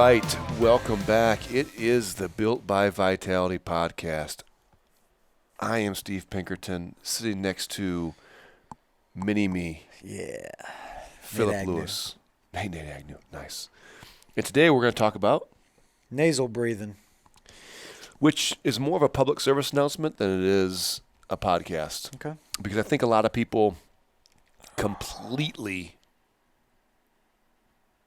right, welcome back. It is the Built by Vitality podcast. I am Steve Pinkerton, sitting next to Mini-Me. Yeah. Philip Lewis. Hey, Nate Agnew. Nice. And today we're going to talk about nasal breathing, which is more of a public service announcement than it is a podcast. Okay. Because I think a lot of people completely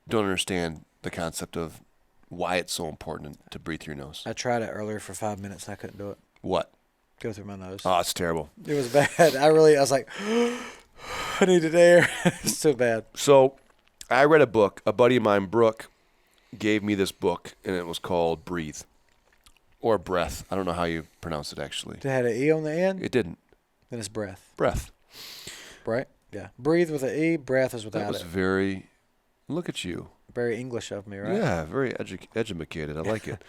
don't understand the concept of why it's so important to breathe through your nose. I tried it earlier for 5 minutes and I couldn't do it. What? Go through my nose. Oh, it's terrible. It was bad. I was like, I needed air. It's so bad. So I read a book. A buddy of mine, Brooke, gave me this book, and it was called Breathe or Breath. I don't know how you pronounce it, actually. It had an E on the end? It didn't. Then it's breath. Breath. Right? Yeah. Breathe with an E, breath is without That was it. very, look at you. Very English of me, right? Yeah, very educated. I like it.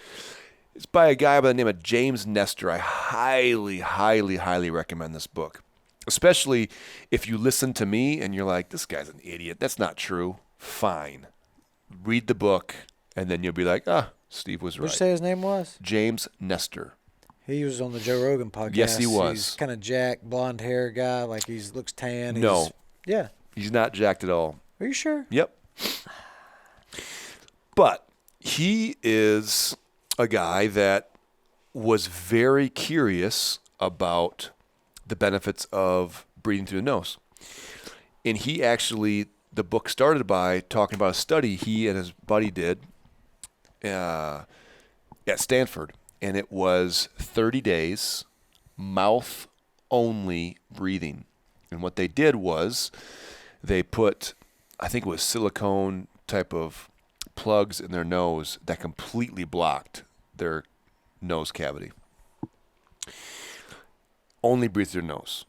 It's by a guy by the name of James Nestor. I highly, highly, highly recommend this book, especially if you listen to me and you're like, this guy's an idiot. That's not true. Fine. Read the book, and then you'll be like, Steve was right. What'd you say his name was? James Nestor. He was on the Joe Rogan podcast. Yes, he was. He's kind of jacked, blonde hair guy. Like he looks tan. No. Yeah. He's not jacked at all. Are you sure? Yep. But he is a guy that was very curious about the benefits of breathing through the nose. And he actually, the book started by talking about a study he and his buddy did at Stanford. And it was 30 days, mouth-only breathing. And what they did was they put, I think it was silicone type of plugs in their nose that completely blocked their nose cavity. Only breathe through their nose.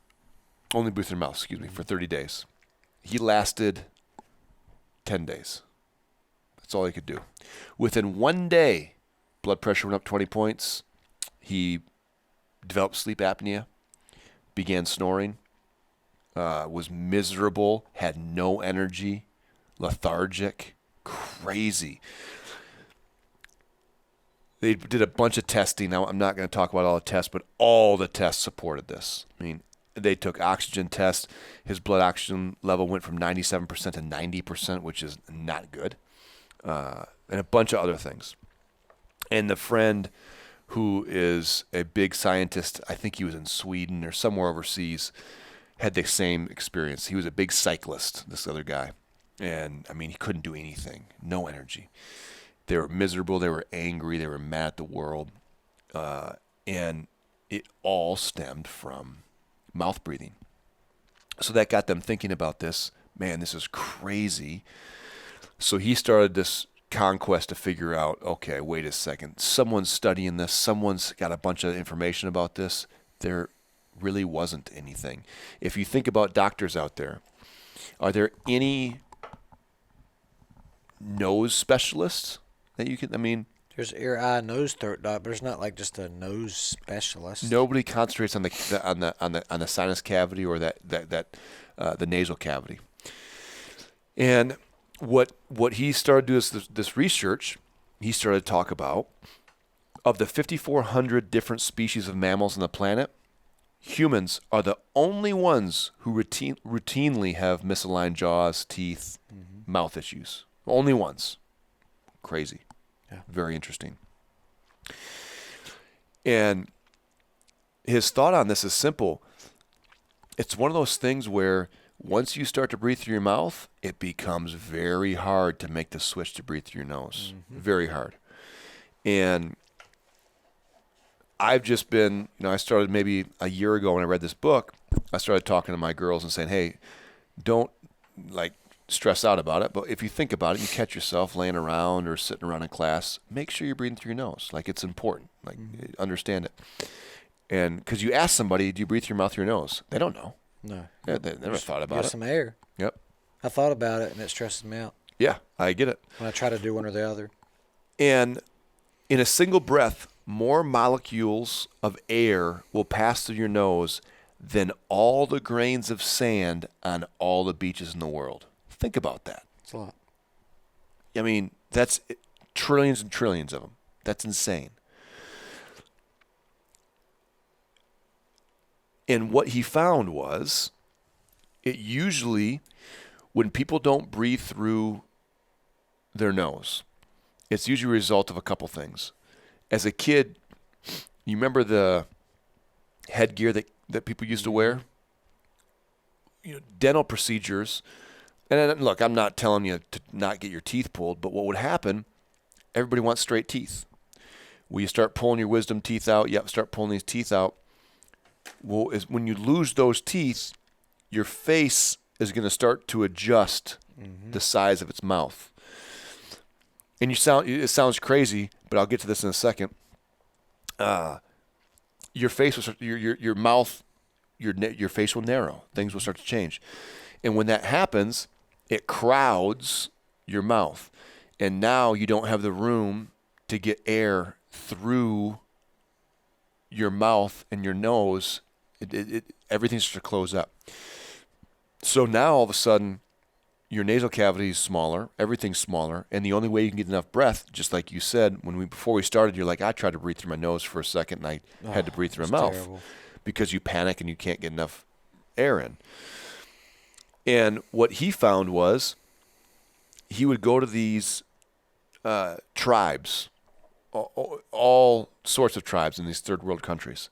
Only breathe through their mouth, for 30 days. He lasted 10 days. That's all he could do. Within 1 day, blood pressure went up 20 points. He developed sleep apnea, began snoring, was miserable, had no energy, lethargic, crazy. They did a bunch of testing. Now, I'm not going to talk about all the tests, but all the tests supported this. I mean, they took oxygen tests. His blood oxygen level went from 97% to 90%, which is not good, and a bunch of other things. And the friend who is a big scientist, I think he was in Sweden or somewhere overseas, had the same experience. He was a big cyclist, this other guy. And, I mean, he couldn't do anything. No energy. They were miserable. They were angry. They were mad at the world. And it all stemmed from mouth breathing. So that got them thinking about this. Man, this is crazy. So he started this conquest to figure out, okay, wait a second. Someone's studying this. Someone's got a bunch of information about this. There really wasn't anything. If you think about doctors out there, are there any nose specialists that you can, There's ear, eye, nose, throat doc, but there's not like just a nose specialist. Nobody concentrates on the sinus cavity or the nasal cavity. And what he started to do is this research. He started to talk about, of the 5,400 different species of mammals on the planet, humans are the only ones who routinely have misaligned jaws, teeth, mouth issues. Only ones. Crazy. Yeah. Very interesting. And his thought on this is simple. It's one of those things where once you start to breathe through your mouth, it becomes very hard to make the switch to breathe through your nose. Very hard. And I've just been, I started maybe a year ago when I read this book, I started talking to my girls and saying, hey, don't stress out about it, but if you think about it, you catch yourself laying around or sitting around in class, make sure you're breathing through your nose. It's important. Understand it. And because you ask somebody, do you breathe through your mouth or your nose? They don't know. No. They never thought about it. Some air. Yep. I thought about it, and it stresses me out. Yeah, I get it. When I try to do one or the other. And in a single breath, more molecules of air will pass through your nose than all the grains of sand on all the beaches in the world. Think about that. It's a lot. That's trillions and trillions of them. That's insane. And what he found was, it usually, when people don't breathe through their nose, it's usually a result of a couple things. As a kid, you remember the headgear that people used to wear? Dental procedures. And look, I'm not telling you to not get your teeth pulled, but what would happen, everybody wants straight teeth. When you start pulling your wisdom teeth out, start pulling these teeth out. Well, when you lose those teeth, your face is going to start to adjust the size of its mouth. And it sounds crazy, but I'll get to this in a second. Your face will start, your mouth, your face will narrow. Things will start to change. And when that happens, it crowds your mouth. And now you don't have the room to get air through your mouth and your nose. Everything starts to close up. So now all of a sudden, your nasal cavity is smaller, everything's smaller, and the only way you can get enough breath, just like you said, before we started, you're like, I tried to breathe through my nose for a second, and I had to breathe through my mouth. Terrible. Because you panic and you can't get enough air in. And what he found was, he would go to these tribes, all sorts of tribes in these third world countries.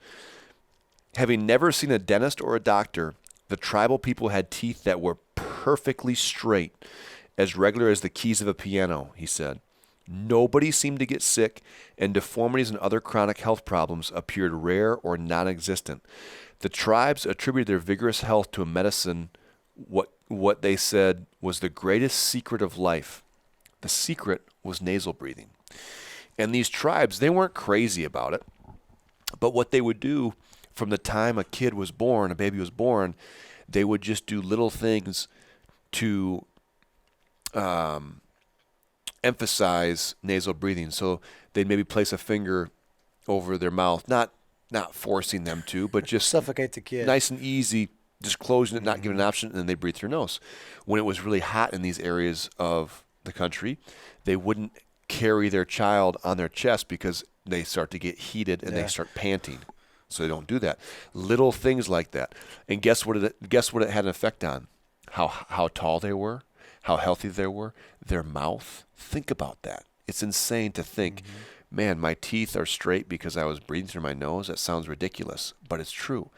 Having never seen a dentist or a doctor, the tribal people had teeth that were perfectly straight, as regular as the keys of a piano, he said. Nobody seemed to get sick, and deformities and other chronic health problems appeared rare or non-existent. The tribes attributed their vigorous health to a medicine, what they said was the greatest secret of life. The secret was nasal breathing. And these tribes, they weren't crazy about it, but what they would do from the time a baby was born, they would just do little things to emphasize nasal breathing. So they'd maybe place a finger over their mouth, not forcing them to, but just suffocate the kid. Nice and easy, just closing it, not giving an option, and then they breathe through your nose. When it was really hot in these areas of the country, they wouldn't carry their child on their chest because they start to get heated and they start panting. So they don't do that. Little things like that. And guess what it had an effect on? How tall they were, how healthy they were, their mouth. Think about that. It's insane to think, man, my teeth are straight because I was breathing through my nose. That sounds ridiculous, but it's true.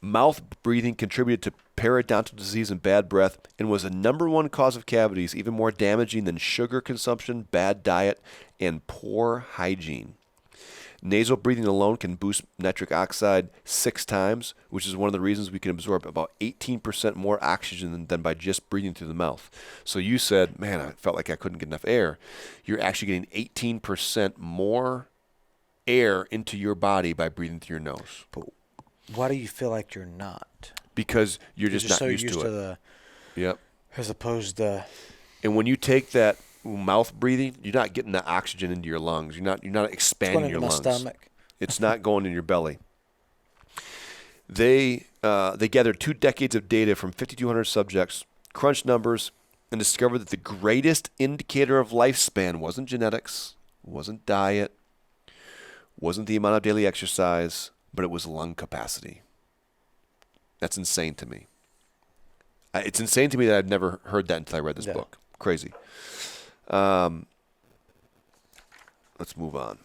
Mouth breathing contributed to periodontal disease and bad breath and was the number one cause of cavities, even more damaging than sugar consumption, bad diet, and poor hygiene. Nasal breathing alone can boost nitric oxide 6 times, which is one of the reasons we can absorb about 18% more oxygen than by just breathing through the mouth. So you said, man, I felt like I couldn't get enough air. You're actually getting 18% more air into your body by breathing through your nose. But why do you feel like you're not? Because you're just not so used to it. the, yep. As opposed to. And when you take that mouth breathing, you're not getting the oxygen into your lungs. You're not expanding your lungs. It's going into my stomach. It's not going in your belly. They gathered 2 decades of data from 5,200 subjects, crunched numbers, and discovered that the greatest indicator of lifespan wasn't genetics, wasn't diet, wasn't the amount of daily exercise, but it was lung capacity. That's insane to me. It's insane to me that I've never heard that until I read this book. Crazy. Let's move on.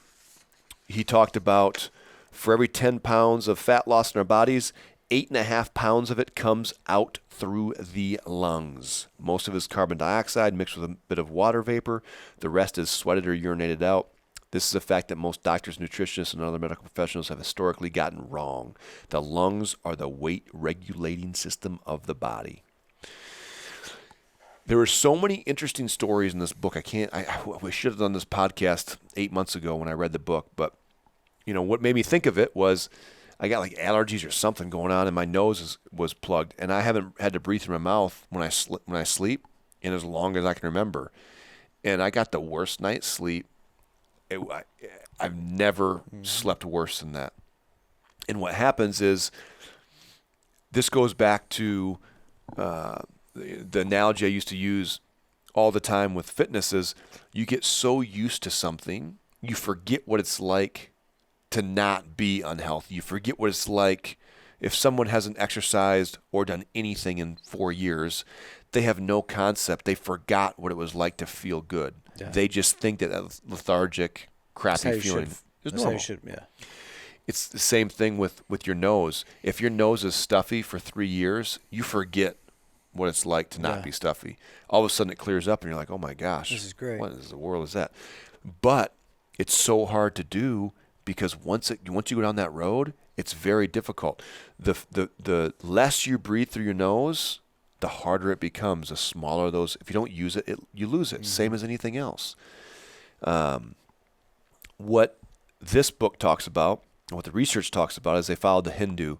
He talked about for every 10 pounds of fat loss in our bodies, 8.5 pounds of it comes out through the lungs. Most of it is carbon dioxide mixed with a bit of water vapor. The rest is sweated or urinated out. This is a fact that most doctors, nutritionists, and other medical professionals have historically gotten wrong. The lungs are the weight regulating system of the body. There were so many interesting stories in this book. We should have done this podcast 8 months ago when I read the book. But, what made me think of it was I got like allergies or something going on, and my nose was plugged. And I haven't had to breathe through my mouth when I sleep in as long as I can remember. And I got the worst night's sleep. I've never slept worse than that. And what happens is this goes back to the analogy I used to use all the time with fitness is you get so used to something, you forget what it's like to not be unhealthy. You forget what it's like if someone hasn't exercised or done anything in 4 years, they have no concept. They forgot what it was like to feel good. Yeah. They just think that lethargic, crappy feeling is That's normal. how you should, yeah. It's the same thing with your nose. If your nose is stuffy for 3 years, you forget what it's like to not be stuffy. All of a sudden it clears up and you're like, oh my gosh, This is great. what in the world is that? But it's so hard to do because once you go down that road, it's very difficult. The less you breathe through your nose, the harder it becomes. The smaller those. If you don't use it, you lose it. Same as anything else. What this book talks about, and what the research talks about, is they followed the Hindu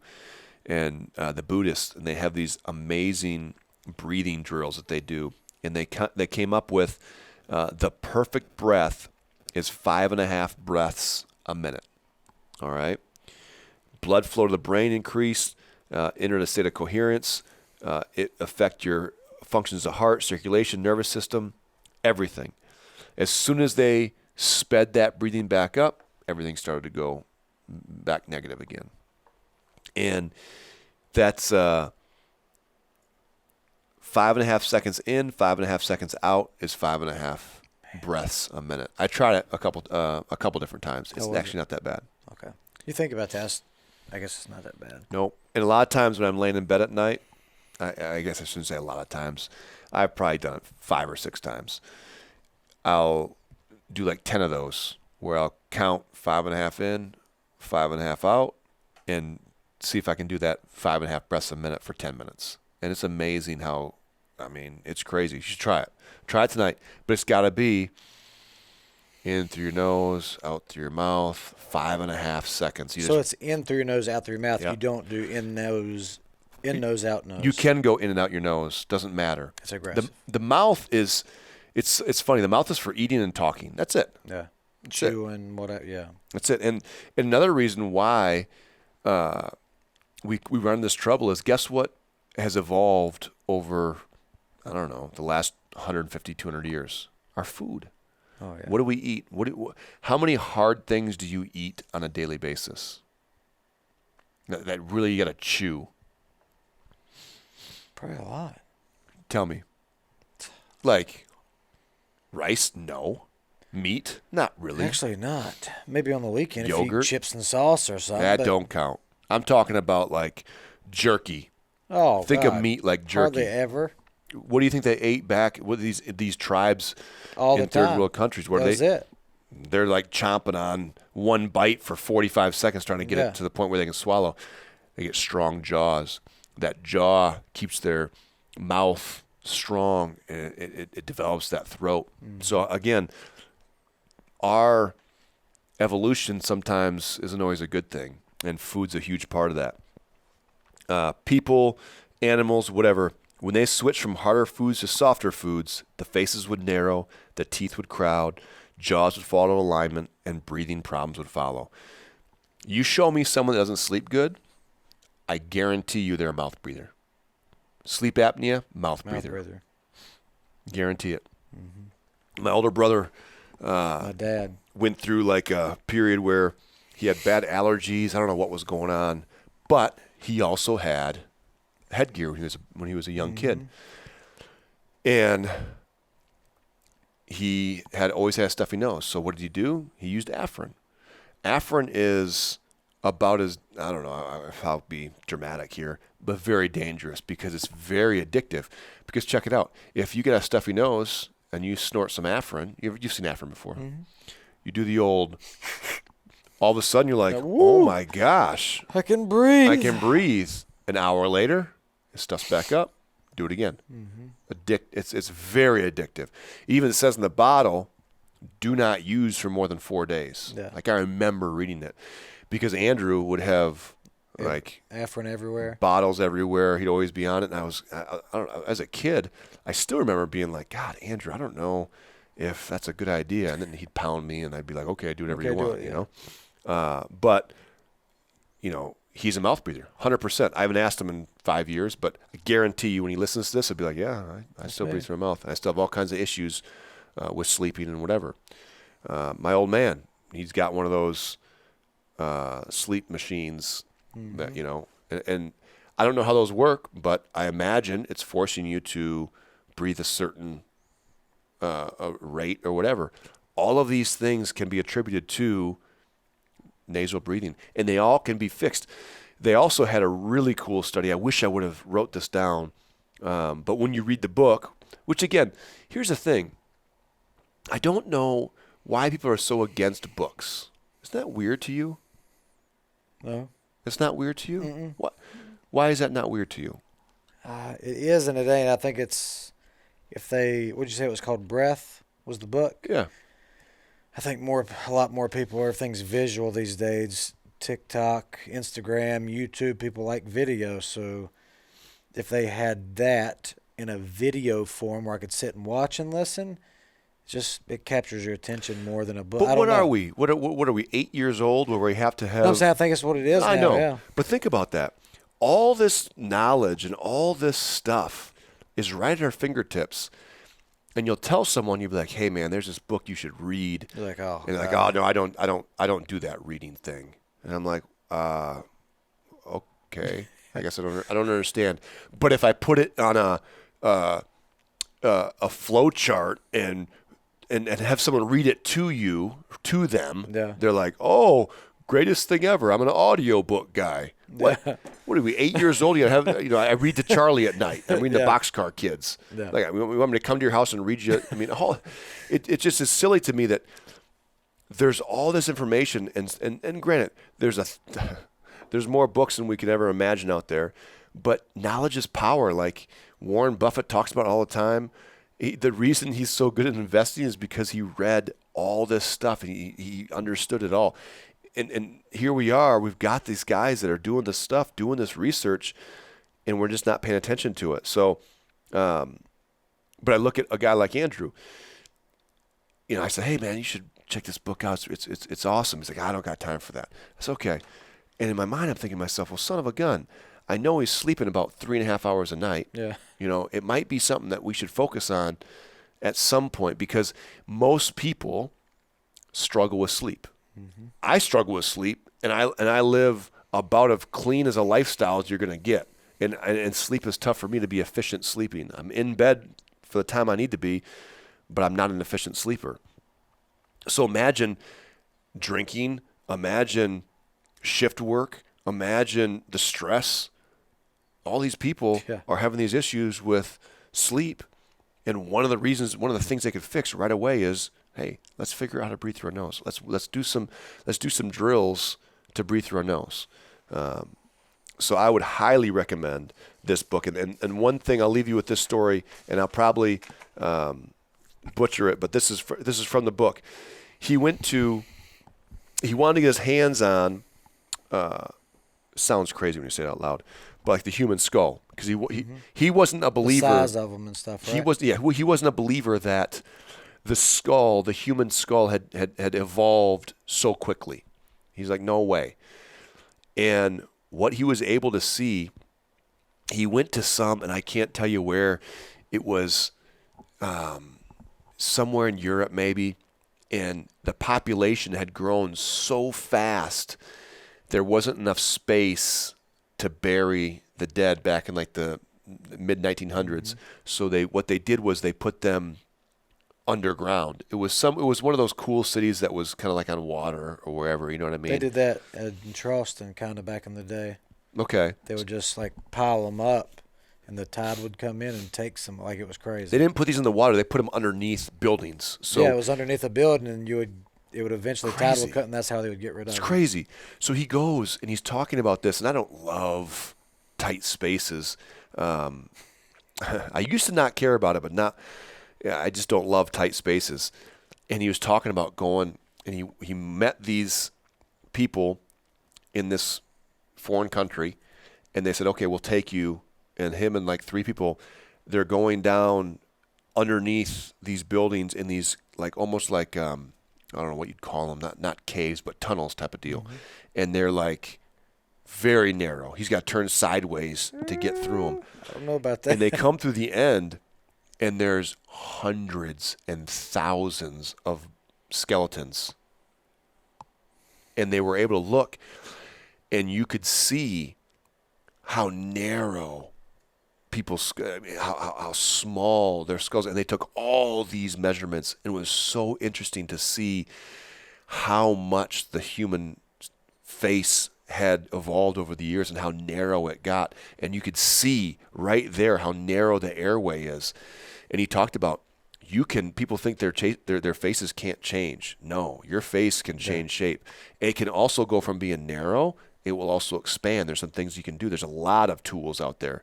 and the Buddhists, and they have these amazing breathing drills that they do, and they came up with the perfect breath is 5.5 breaths a minute. All right. Blood flow to the brain increase, enter a state of coherence. It affect your functions of heart, circulation, nervous system, everything. As soon as they sped that breathing back up, everything started to go back negative again. And that's 5.5 seconds in, 5.5 seconds out is 5.5 breaths a minute. I tried it a couple different times. It's actually not that bad. Okay. You think about that, I guess it's not that bad. Nope. And a lot of times when I'm laying in bed at night, I guess I shouldn't say a lot of times. I've probably done it 5 or 6 times. I'll do like 10 of those where I'll count 5.5 in, 5.5 out, and see if I can do that 5.5 breaths a minute for 10 minutes. And it's amazing how, it's crazy. You should try it. Try it tonight. But it's got to be in through your nose, out through your mouth, 5.5 seconds. So it's in through your nose, out through your mouth. Yep. You don't do in nose, out nose. You can go in and out your nose. Doesn't matter. It's aggressive. The mouth is, it's funny. The mouth is for eating and talking. That's it. Yeah. That's Chewing, whatever. Yeah. That's it. And another reason why we run this trouble is, guess what has evolved over, I don't know, the last 150, 200 years? Our food. Oh, yeah. What do we eat? How many hard things do you eat on a daily basis that really you got to chew? Probably a lot. Tell me. Like rice? No. Meat? Not really. Actually, not. Maybe on the weekend if you Yogurt? eat chips and sauce or something. That don't count. I'm talking about like jerky. Oh, Think God. of meat like jerky. Hardly ever. What do you think they ate back? What these tribes All in the third time. world countries? Where That's it. they're like chomping on one bite for 45 seconds, trying to get Yeah. it to the point where they can swallow. They get strong jaws. That jaw keeps their mouth strong, and it develops that throat. So again, our evolution sometimes isn't always a good thing, and food's a huge part of that. People, animals, whatever, when they switch from harder foods to softer foods, the faces would narrow, the teeth would crowd, jaws would fall out of alignment, and breathing problems would follow. You show me someone that doesn't sleep good, I guarantee you they're a mouth breather. Sleep apnea, mouth breather. Guarantee it. Mm-hmm. My older brother My dad. went through like a period where he had bad allergies. I don't know what was going on, but he also had headgear when he was a young kid, and he had always had a stuffy nose. So what did he do? He used Afrin. Afrin is about as, I don't know if I'll be dramatic here, but very dangerous because it's very addictive. Because check it out, if you get a stuffy nose and you snort some Afrin, you've seen Afrin before. Mm-hmm. You do the old. All of a sudden you're like, oh my gosh, I can breathe. I can breathe. An hour later, it stuffs back up. Do it again. Mm-hmm. It's very addictive. Even it says in the bottle, do not use for more than 4 days. Yeah. Like I remember reading it because Andrew would have like Afrin everywhere. bottles everywhere. He'd always be on it. And I don't know, as a kid, I still remember being like, God, Andrew, I don't know if that's a good idea. And then he'd pound me and I'd be like, okay, do whatever you want, you know? But, you know, he's a mouth breather, 100%. I haven't asked him in 5 years, but I guarantee you when he listens to this, he'll be like, yeah, I still breathe through my mouth. And I still have all kinds of issues with sleeping and whatever. My old man, he's got one of those sleep machines that, and I don't know how those work, but I imagine it's forcing you to breathe a certain rate or whatever. All of these things can be attributed to nasal breathing, and they all can be fixed. They also had a really cool study. I wish I would have wrote this down, but when you read the book, which again, here's the thing. I don't know why people are so against books. Isn't that weird to you? No. It's not weird to you? Mm-mm. What? Why is that not weird to you? It is and it ain't. I think it's, what'd you say it was called? Breath was the book? Yeah. I think a lot more people, everything's visual these days. TikTok, Instagram, YouTube, people like video. So if they had that in a video form where I could sit and watch and listen, it captures your attention more than a book. But what are we? What are we, 8 years old where we have to have... No, I'm saying I think it's what it is I now, know. yeah. But think about that. All this knowledge and all this stuff is right at our fingertips. And you'll tell someone, you'll be like, "Hey, man, there's this book you should read." You're like, "Oh." And they're like, "Oh, no, I don't do that reading thing." And I'm like, okay, I guess I don't understand. But if I put it on a flow chart and have someone read it to them, Yeah. they're like, "Oh, greatest thing ever! I'm an audiobook guy." What? Yeah. What are we, 8 years old? You have, I read to Charlie at night. I'm reading Yeah. the Boxcar Kids. Yeah. Like, you want me to come to your house and read you? I mean, it just is silly to me that there's all this information, and granted, there's more books than we could ever imagine out there, but knowledge is power. Like Warren Buffett talks about all the time. The reason he's so good at investing is because he read all this stuff and he understood it all. And here we are, we've got these guys that are doing this stuff, doing this research, and we're just not paying attention to it. So, but I look at a guy like Andrew, I say, "Hey man, you should check this book out. It's awesome." He's like, "I don't got time for that." That's okay. And in my mind, I'm thinking to myself, well, son of a gun, I know he's sleeping about 3.5 hours a night. Yeah. It might be something that we should focus on at some point, because most people struggle with sleep. Mm-hmm. I struggle with sleep, and I live about as clean as a lifestyle as you're going to get. And sleep is tough for me to be efficient sleeping. I'm in bed for the time I need to be, but I'm not an efficient sleeper. So imagine drinking, imagine shift work, imagine the stress. All these people are having these issues with sleep, and one of the things they could fix right away is, hey, let's figure out how to breathe through our nose. Let's do some drills to breathe through our nose. So I would highly recommend this book. And one thing, I'll leave you with this story, and I'll probably butcher it, but this is from the book. He wanted to get his hands on. Sounds crazy when you say it out loud, but like the human skull, because he wasn't a believer. The size of them and stuff. Right? He wasn't a believer that the human skull had evolved so quickly. He's like, no way. And what he was able to see, he went to some, and I can't tell you where, it was somewhere in Europe maybe, and the population had grown so fast there wasn't enough space to bury the dead back in like the mid 1900s. Mm-hmm. So what they did was they put them underground. It was one of those cool cities that was kind of like on water or wherever, you know what I mean? They did that in Charleston kind of back in the day. Okay. They would just like pile them up, and the tide would come in and take some, like it was crazy. They didn't put these in the water. They put them underneath buildings. So yeah, it was underneath a building, and it would eventually, tide would cut, and that's how they would get rid of it. It's crazy. So he goes, and he's talking about this, and I don't love tight spaces. I used to not care about it, but now I just don't love tight spaces. And he was talking about going, and he met these people in this foreign country, and they said, okay, we'll take you. And him and like 3 people, they're going down underneath these buildings in these like almost like I don't know what you'd call them, not caves, but tunnels type of deal. Mm-hmm. And they're like very narrow. He's got to turn sideways to get through them. I don't know about that. And they come through the end, and there's hundreds and thousands of skeletons. And they were able to look, and you could see how narrow how small their skulls, and they took all these measurements, and it was so interesting to see how much the human face had evolved over the years and how narrow it got. And you could see right there how narrow the airway is. And he talked about people think their faces can't change. No, your face can change shape. It can also go from being narrow, it will also expand. There's some things you can do. There's a lot of tools out there.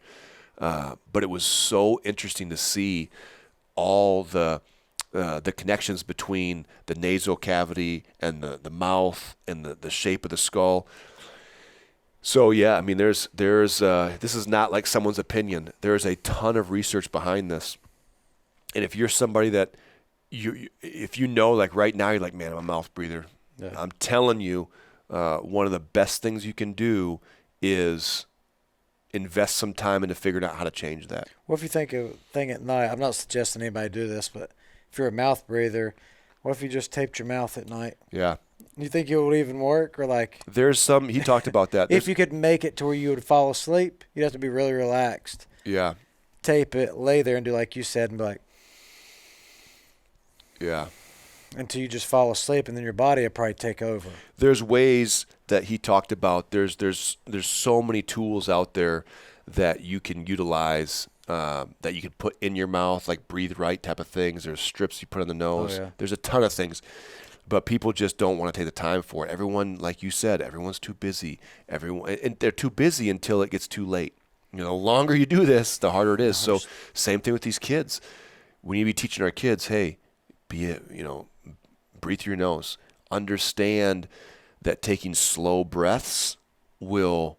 But it was so interesting to see all the connections between the nasal cavity and the mouth and the shape of the skull. So yeah, I mean, there's this is not like someone's opinion. There's a ton of research behind this. And if you're somebody that if you know, like right now, you're like, man, I'm a mouth breather. Yeah. I'm telling you, one of the best things you can do is invest some time into figuring out how to change that. What if you think of thing at night? I'm not suggesting anybody do this, but if you're a mouth breather, what if you just taped your mouth at night? Yeah. You think it would even work, or like? There's some. He talked about that. If you could make it to where you would fall asleep, you'd have to be really relaxed. Yeah. Tape it, lay there, and do like you said, and be like. Yeah. Until you just fall asleep, and then your body will probably take over. There's ways that he talked about. There's so many tools out there that you can utilize, that you can put in your mouth, like breathe right type of things. There's strips you put on the nose. Oh, yeah. There's a ton of things, but people just don't want to take the time for it. Everyone, like you said, everyone's too busy. And they're too busy until it gets too late. You know, the longer you do this, the harder it is. So same thing with these kids. We need to be teaching our kids, hey, breathe through your nose. Understand that taking slow breaths will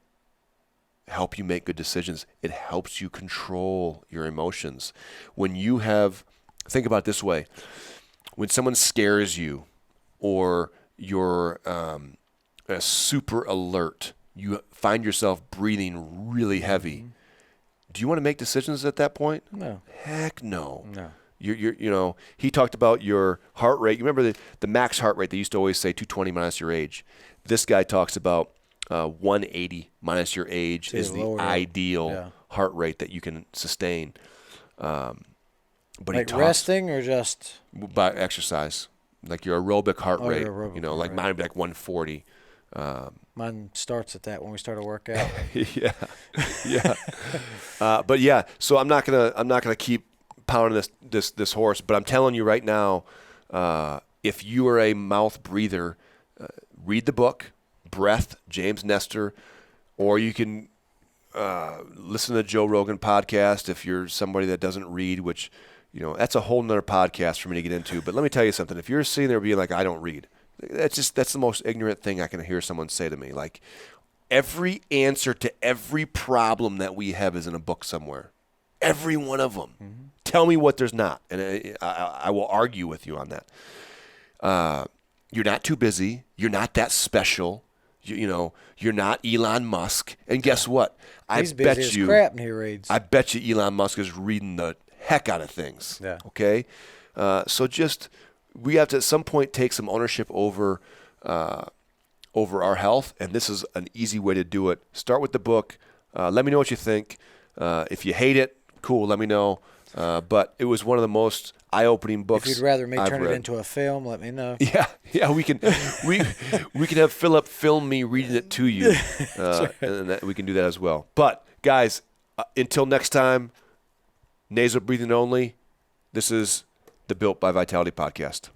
help you make good decisions. It helps you control your emotions. Think about it this way. When someone scares you or you're super alert, you find yourself breathing really heavy. Mm-hmm. Do you want to make decisions at that point? No. Heck no. No. He talked about your heart rate. You remember the max heart rate? They used to always say 220 minus your age. This guy talks about 180 minus your age is the ideal heart rate that you can sustain. But like resting or just by exercise, like your aerobic heart rate. Like mine would be like 140. Mine starts at that when we start a workout. yeah. But yeah, so I'm not gonna keep pounding this horse, but I'm telling you right now, if you are a mouth breather, read the book Breath, James Nestor, or you can listen to the Joe Rogan podcast if you're somebody that doesn't read, which that's a whole nother podcast for me to get into. But let me tell you something. If you're sitting there being like, I don't read, that's the most ignorant thing I can hear someone say to me. Like, every answer to every problem that we have is in a book somewhere. Every one of them. Mm-hmm. Tell me what there's not, and I will argue with you on that. You're not too busy. You're not that special. You're not Elon Musk. And guess what? He's busy as crap and he reads. I bet you Elon Musk is reading the heck out of things. Yeah. Okay? So we have to at some point take some ownership over our health, and this is an easy way to do it. Start with the book. Let me know what you think. If you hate it, cool, let me know. But it was one of the most eye-opening books. If you'd rather me I've turn read. it into a film, let me know. Yeah, we can have Philip film me reading it to you, and we can do that as well. But guys, until next time, nasal breathing only. This is the Built by Vitality podcast.